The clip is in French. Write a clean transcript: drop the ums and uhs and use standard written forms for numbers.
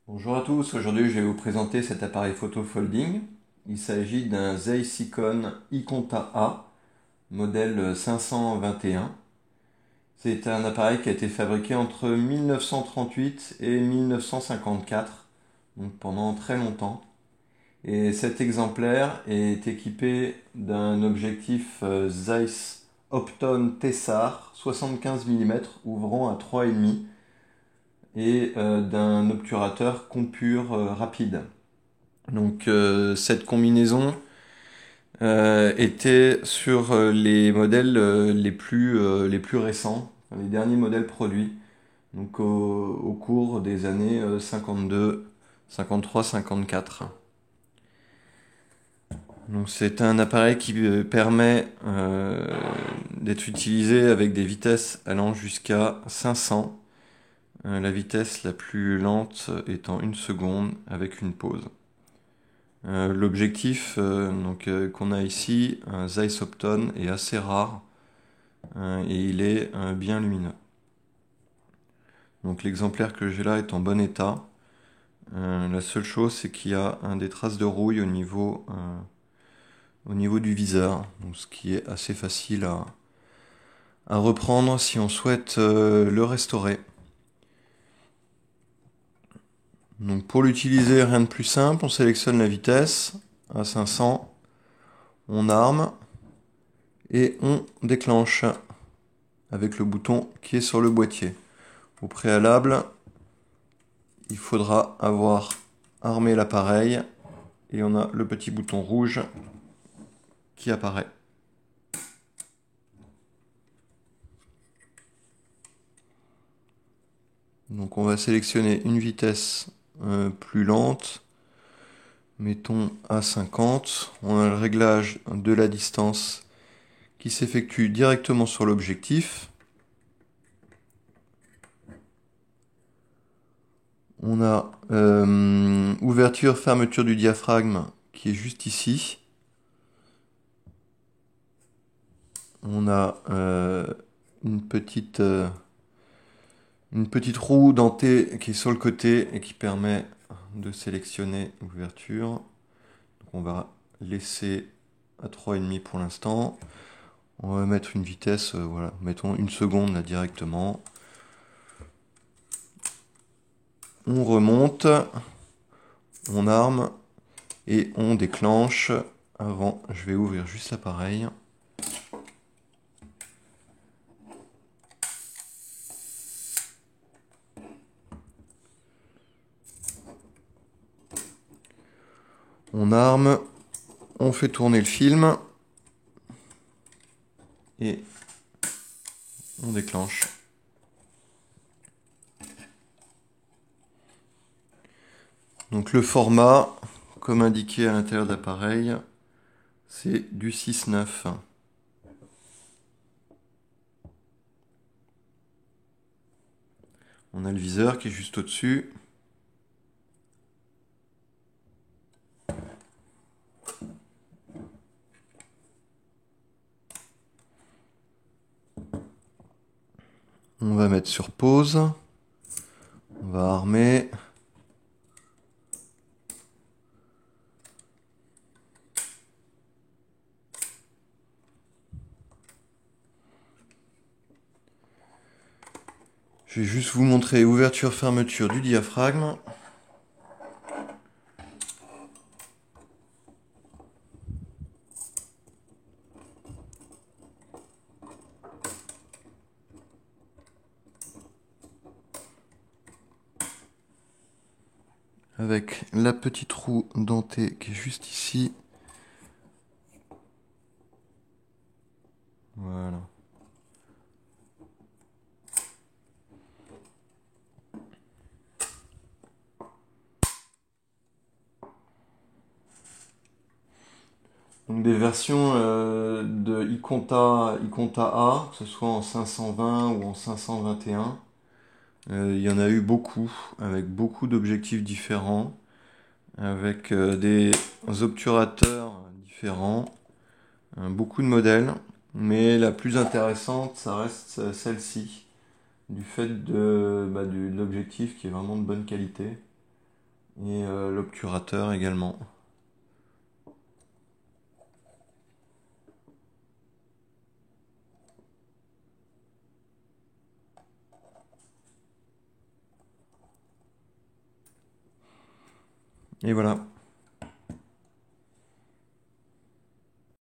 Bonjour à tous, aujourd'hui je vais vous présenter cet appareil photo folding. Il s'agit d'un Zeiss Ikon Ikonta A, modèle 521. C'est un appareil qui a été fabriqué entre 1938 et 1954, donc pendant très longtemps. Et cet exemplaire est équipé d'un objectif Zeiss Opton Tessar 75 mm ouvrant à 3,5 et d'un obturateur compure rapide. Donc cette combinaison était sur les modèles les plus récents, enfin, les derniers modèles produits, donc au cours des années 52, 53, 54. Donc c'est un appareil qui permet d'être utilisé avec des vitesses allant jusqu'à 500, la vitesse la plus lente étant 1 seconde avec une pause. L'objectif qu'on a ici, un Zeiss Opton, est assez rare et il est bien lumineux. Donc l'exemplaire que j'ai là est en bon état. La seule chose, c'est qu'il y a des traces de rouille au niveau du viseur, donc ce qui est assez facile à reprendre si on souhaite le restaurer. Donc pour l'utiliser, rien de plus simple, on sélectionne la vitesse à 500, on arme et on déclenche avec le bouton qui est sur le boîtier. Au préalable, il faudra avoir armé l'appareil et on a le petit bouton rouge qui apparaît. Donc on va sélectionner une vitesse plus lente, mettons à 50. On a le réglage de la distance qui s'effectue directement sur l'objectif. On a ouverture, fermeture du diaphragme qui est juste ici. On a une petite roue dentée qui est sur le côté et qui permet de sélectionner l'ouverture. Donc on va laisser à 3,5 pour l'instant. On va mettre une vitesse, voilà, mettons 1 seconde là directement. On remonte, on arme et on déclenche. Avant, je vais ouvrir juste l'appareil. On arme, on fait tourner le film et on déclenche. Donc le format, comme indiqué à l'intérieur de l'appareil, c'est du 6:9. On a le viseur qui est juste au-dessus. On va mettre sur pause. On va armer. Je vais juste vous montrer ouverture-fermeture du diaphragme. Avec la petite roue dentée qui est juste ici. Voilà. Donc des versions de Ikonta A, que ce soit en 520 ou en 521. Il y en a eu beaucoup, avec beaucoup d'objectifs différents, avec des obturateurs différents, beaucoup de modèles, mais la plus intéressante, ça reste celle-ci, du fait de l'objectif qui est vraiment de bonne qualité. Et l'obturateur également. Et voilà.